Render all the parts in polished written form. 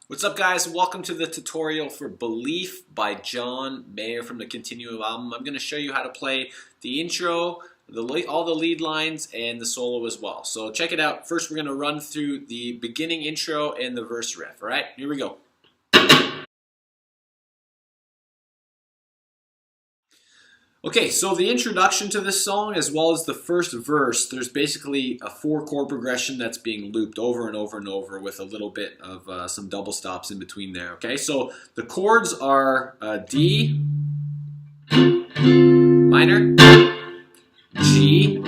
What's up, guys? Welcome to the tutorial for Belief by John Mayer from the Continuum album. I'm going to show you how to play the intro, all the lead lines, and the solo as well. So check it out. First, we're going to run through the beginning intro and the verse riff. All right, here we go. Okay, so the introduction to this song as well as the first verse, there's basically a 4-chord progression that's being looped over and over and over with a little bit of some double stops in between there. Okay, so the chords are D minor, G,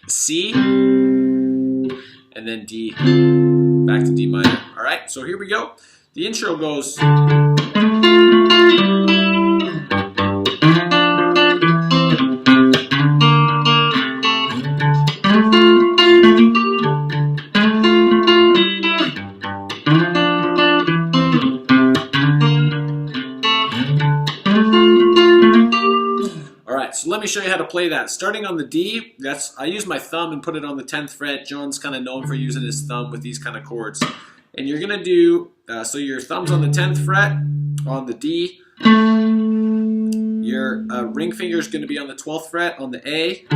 C, and then D, back to D minor. All right, so here we go. The intro goes... So let me show you how to play that. Starting on the D, I use my thumb and put it on the 10th fret. John's kind of known for using his thumb with these kind of chords. And you're going to do, so your thumb's on the 10th fret on the D. Your ring finger is going to be on the 12th fret on the A.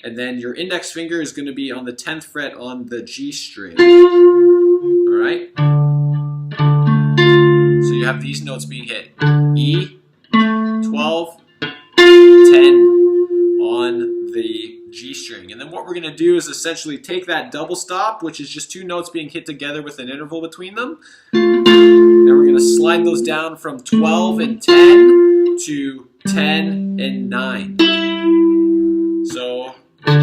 And then your index finger is going to be on the 10th fret on the G string. All right? So you have these notes being hit. E, 12, 10 on the G string. And then what we're going to do is essentially take that double stop, which is just 2 notes being hit together with an interval between them. And we're going to slide those down from 12 and 10 to 10 and 9. So, okay,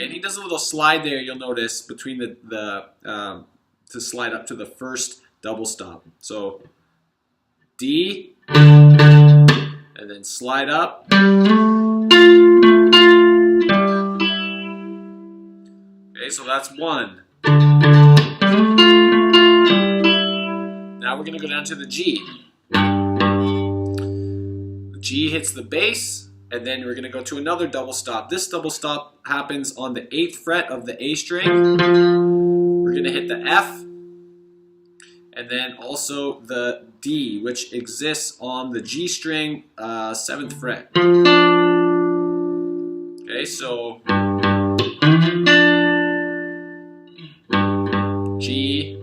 and he does a little slide there, you'll notice, between to slide up to the first double stop. So D, and then slide up. Okay, so that's 1. Now we're going to go down to the G. The G hits the bass, and then we're going to go to another double stop. This double stop happens on the 8th fret of the A string. We're going to hit the F, and then also the D, which exists on the G string, 7th fret. Okay, so G,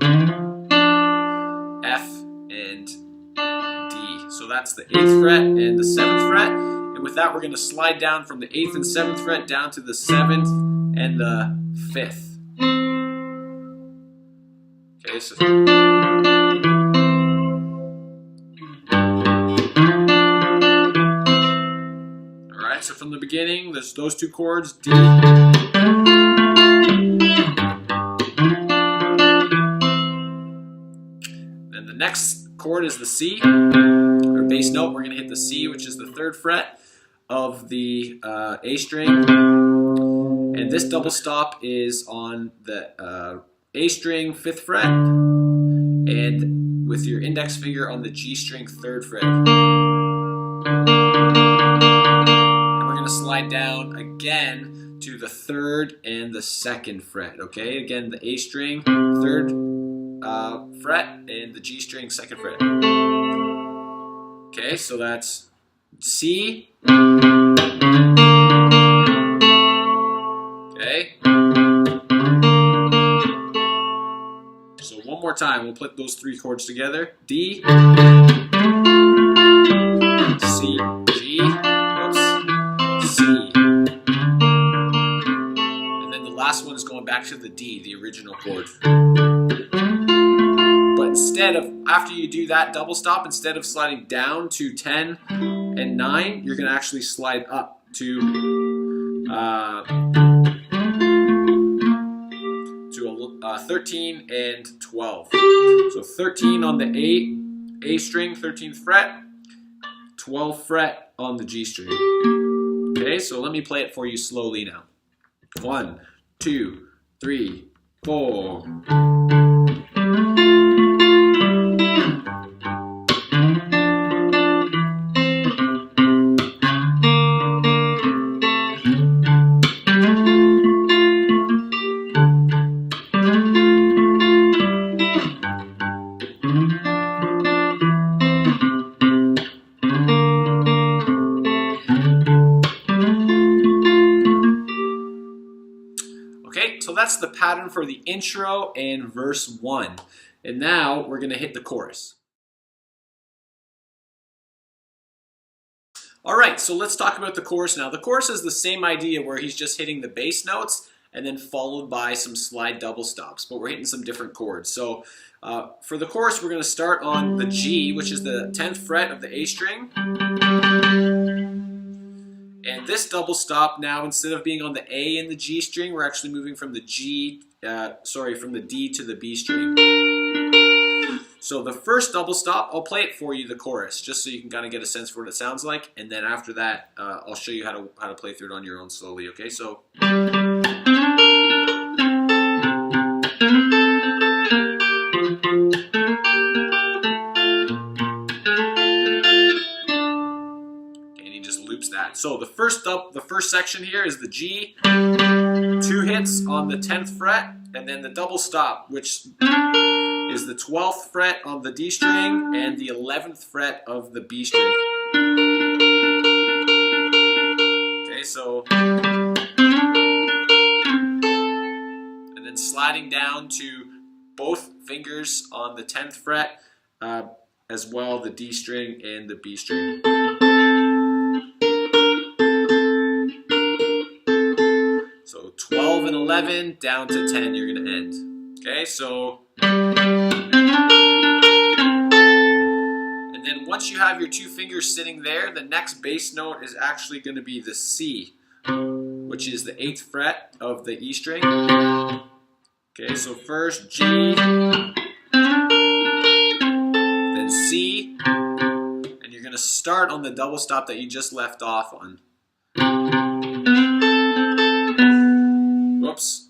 F, and D. So that's the 8th fret and the 7th fret. And with that, we're going to slide down from the 8th and 7th fret down to the 7th and the 5th. Okay, so... So from the beginning, there's those 2 chords, D. Then the next chord is the C, or bass note. We're going to hit the C, which is the 3rd fret of the A string. And this double stop is on the A string, 5th fret, and with your index finger on the G string, 3rd fret. Slide down again to the 3rd and the 2nd fret. Okay, again the A string, 3rd fret, and the G string, 2nd fret. Okay, so that's C. Okay. So one more time, we'll put those 3 chords together. D, C, G. C. And then the last one is going back to the D, the original chord. But instead of, after you do that double stop, instead of sliding down to 10 and 9, you're going to actually slide up to 13 and 12. So 13 on the A string, 13th fret, 12th fret on the G string. Okay, so let me play it for you slowly now. 1, 2, 3, 4. that's the pattern for the intro and verse 1. And now we're going to hit the chorus. All right, so let's talk about the chorus now. The chorus is the same idea where he's just hitting the bass notes and then followed by some slide double stops, but we're hitting some different chords. So for the chorus, we're going to start on the G, which is the 10th fret of the A string. And this double stop now, instead of being on the A and the G string, we're actually moving from the from the D to the B string. So the first double stop, I'll play it for you, the chorus, just so you can kind of get a sense for what it sounds like. And then after that, I'll show you how to play through it on your own slowly, okay? So. And he just loops that. So the first section here is the G, 2 hits on the 10th fret, and then the double stop, which is the 12th fret on the D string and the 11th fret of the B string. Okay, so, and then sliding down to both fingers on the 10th fret, as well the D string and the B string. So 12 and 11 down to 10, you're going to end. Okay, so. And then once you have your 2 fingers sitting there, the next bass note is actually going to be the C, which is the 8th fret of the E string. Okay, so first G, then C, and you're going to start on the double stop that you just left off on. Whoops.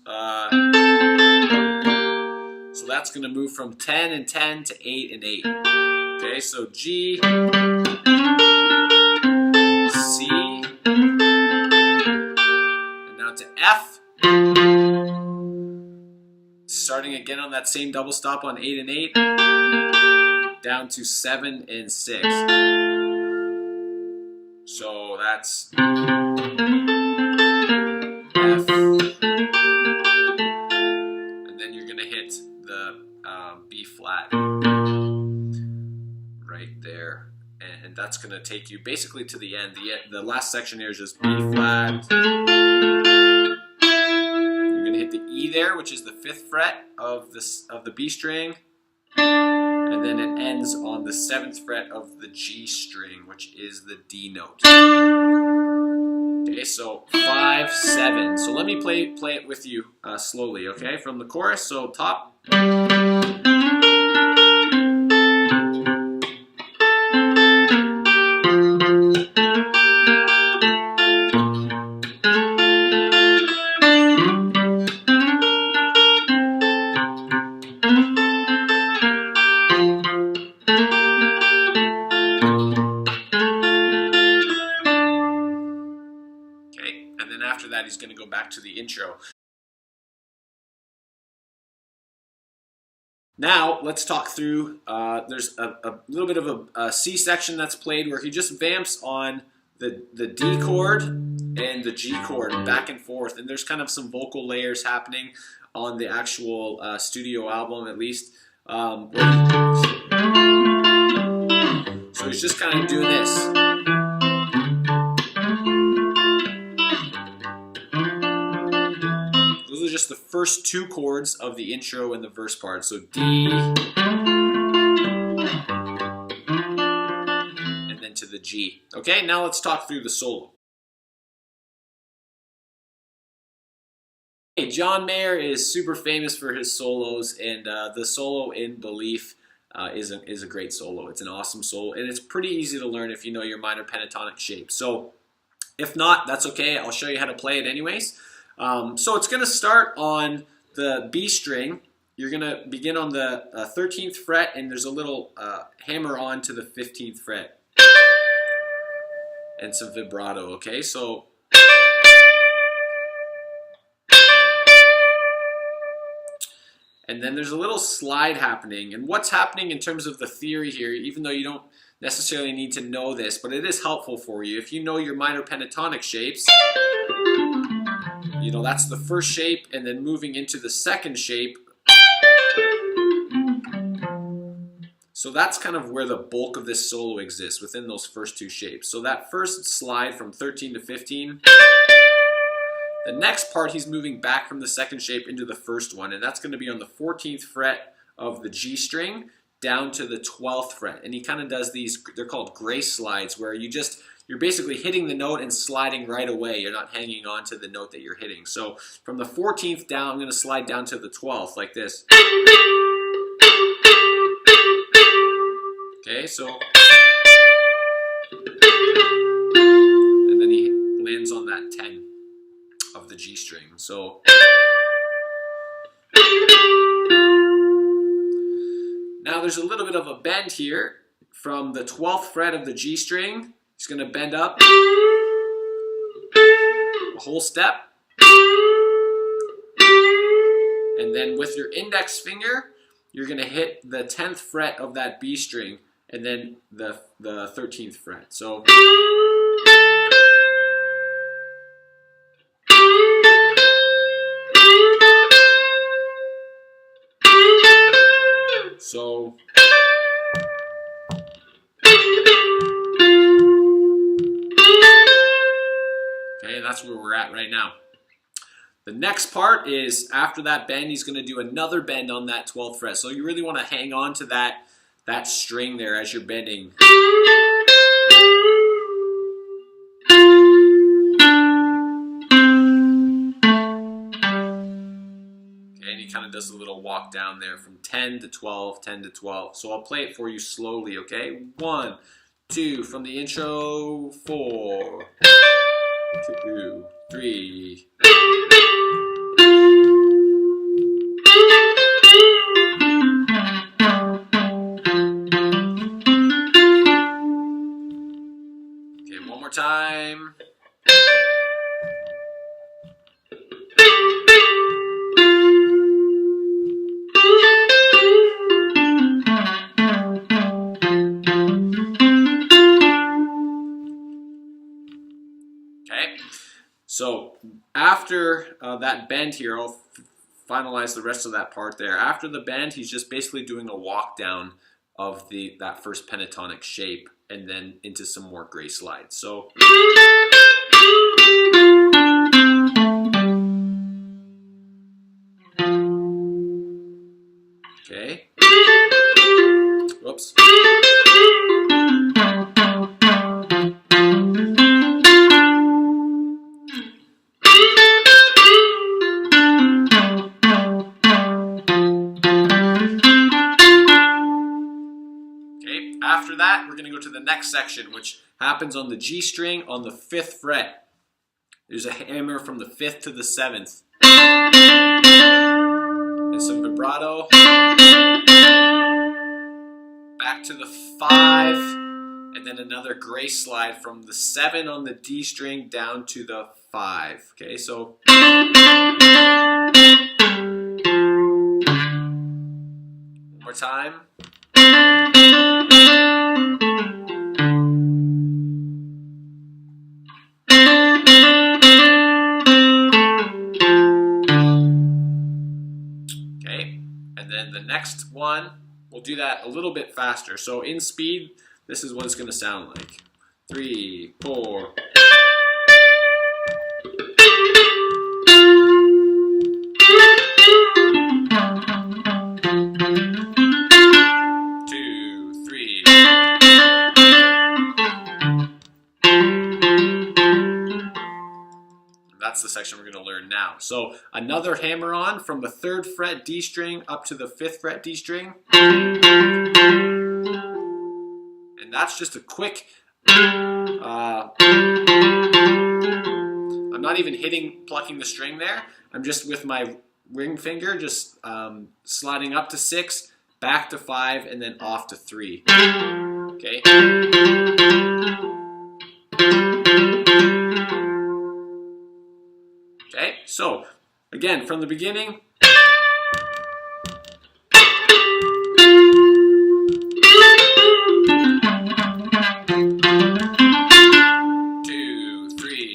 So that's going to move from 10 and 10 to 8 and 8. Okay, so G, C, and now to F. Starting again on that same double stop on 8 and 8, down to 7 and 6. So that's F. B flat right there, and that's going to take you basically to the end. The last section here is just B flat. You're going to hit the E there, which is the 5th fret of the B string, and then it ends on the 7th fret of the G string, which is the D note. Okay, so 5, 7. So let me play it with you slowly, okay, from the chorus. So top. After that, he's going to go back to the intro. Now, let's talk through, there's a little bit of a C section that's played where he just vamps on the D chord and the G chord back and forth. And there's kind of some vocal layers happening on the actual studio album, at least. So he's just kind of doing this. Just the first 2 chords of the intro and the verse part. So D, and then to the G. Okay, now let's talk through the solo. Hey, John Mayer is super famous for his solos, and the solo in Belief is a great solo. It's an awesome solo, and it's pretty easy to learn if you know your minor pentatonic shape. So if not, that's okay. I'll show you how to play it anyways. So it's going to start on the B string. You're going to begin on the 13th fret, and there's a little hammer on to the 15th fret. And some vibrato, okay? So and then there's a little slide happening. And what's happening in terms of the theory here, even though you don't necessarily need to know this, but it is helpful for you. If you know your minor pentatonic shapes, you know, that's the first shape, and then moving into the second shape. So that's kind of where the bulk of this solo exists, within those first two shapes. So that first slide from 13 to 15, the next part he's moving back from the second shape into the first one, and that's going to be on the 14th fret of the G string down to the 12th fret. And he kind of does these, they're called grace slides, where you're basically hitting the note and sliding right away. You're not hanging on to the note that you're hitting. So from the 14th down, I'm going to slide down to the 12th like this. Okay, so, and then he lands on that 10 of the G string. So, now there's a little bit of a bend here from the 12th fret of the G string. He's going to bend up a whole step, and then with your index finger, you're going to hit the 10th fret of that B string, and then the 13th fret. So, okay, that's where we're at right now. The next part is, after that bend, he's going to do another bend on that 12th fret. So you really want to hang on to that string there as you're bending. Okay, and he kind of does a little walk down there from 10 to 12, 10 to 12. So I'll play it for you slowly, okay? 1, 2, from the intro, 4, 2, 3. Time. Okay, so after that bend here, I'll finalize the rest of that part there. After the bend, he's just basically doing a walk down of that first pentatonic shape, and then into some more grace slides. So, okay. Whoops. After that, we're going to go to the next section, which happens on the G string on the 5th fret. There's a hammer from the 5th to the 7th. And some vibrato. Back to the 5. And then another grace slide from the 7 on the D string down to the 5. Okay, so. One more time. And then the next one, we'll do that a little bit faster. So in speed, this is what it's going to sound like. 3, 4. That's the section we're going to learn now. So another hammer on from the 3rd fret D string up to the 5th fret D string. And that's just a quick, I'm not even plucking the string there. I'm just with my ring finger, just sliding up to 6, back to 5, and then off to 3. Okay. Okay, so again, from the beginning. Two, three.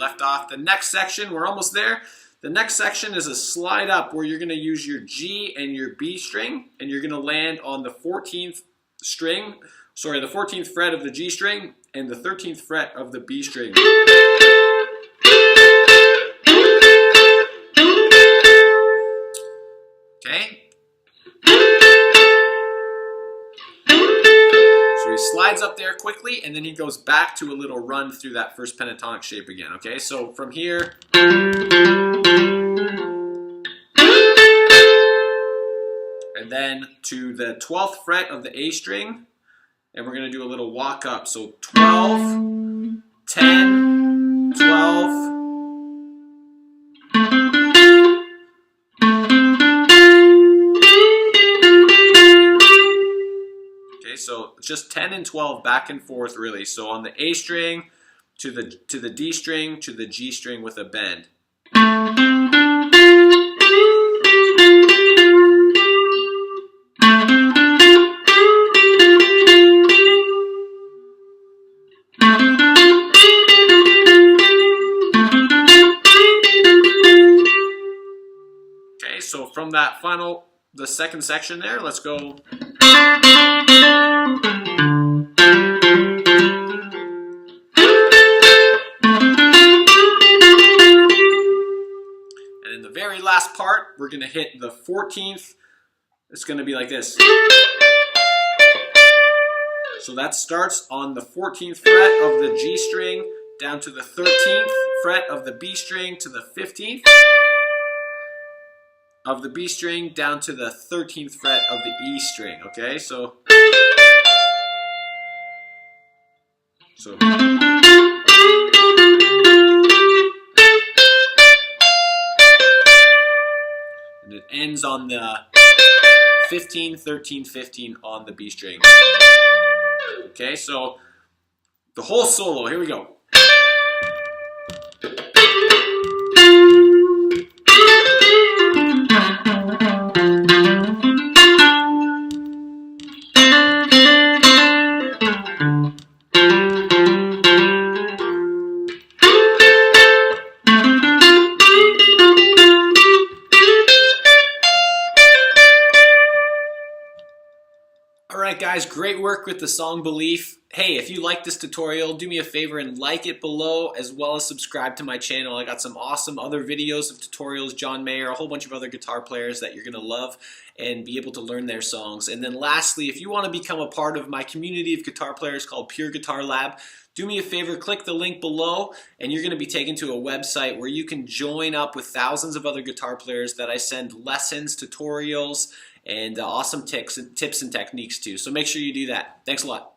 left off. The next section, we're almost there. The next section is a slide up where you're going to use your G and your B string, and you're going to land on the 14th string, sorry, the 14th fret of the G string and the 13th fret of the B string. Okay? So he slides up there quickly, and then he goes back to a little run through that first pentatonic shape again. Okay, so from here, and then to the 12th fret of the A string, and we're going to do a little walk up. So 12, 10, 12. Okay, so just 10 and 12 back and forth really. So on the A string to the D string to the G string with a bend. Okay, so from that the second section there, let's go. And in the very last part, we're going to hit the 14th. It's going to be like this. So that starts on the 14th fret of the G string down to the 13th fret of the B string to the 15th of the B string down to the 13th fret of the E string. Okay, so and it ends on the 15, 13, 15 on the B string. Okay, so the whole solo, here we go. Alright guys, great work with the song Belief. Hey, if you like this tutorial, do me a favor and like it below, as well as subscribe to my channel. I got some awesome other videos of tutorials, John Mayer, a whole bunch of other guitar players that you're going to love and be able to learn their songs. And then lastly, if you want to become a part of my community of guitar players called Pure Guitar Lab, do me a favor, click the link below, and you're going to be taken to a website where you can join up with thousands of other guitar players that I send lessons, tutorials, and awesome tips and techniques too. So make sure you do that. Thanks a lot.